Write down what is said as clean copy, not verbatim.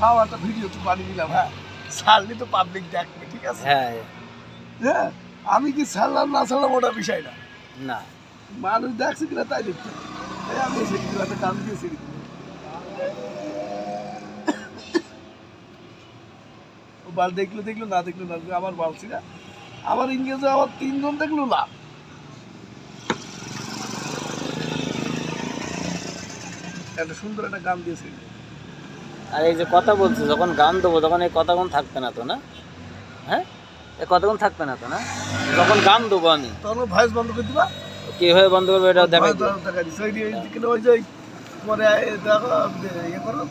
তাও একটা ভিডিও তো বানিয়ে দিলাম, হ্যাঁ ছাড়লি তো পাবলিক দেখবে, ঠিক আছে? হ্যাঁ হ্যাঁ, আমি কি ছাড়লাম না ছাড়লাম ওটা বিষয় না, না মানুষ দেখছে কিনা তাই দেখতে। এই আমি এসে কিন্তু একটা গান দিয়েছি, ও বাল দেখলো দেখলো, না দেখলো না, আমার বালছি না, আমার ইংরেজি আবার 3 জন দেখলো না। একটা সুন্দর একটা গান দিয়েছে। আর এই যে কথা বলছো, যখন গান দেবো তখন এই কথাগুলো থাকবে না তো, না? হ্যাঁ, এই কথাগুলো থাকবে না তো, না? যখন গান দেবো আমি, তখন ভয়েস বন্ধ করে দিবা, কিভাবে বন্ধ করবো এটা দেখাই দিও। দেখা দিচ্ছে ওই যে পরে দেখো ইয়ে করো।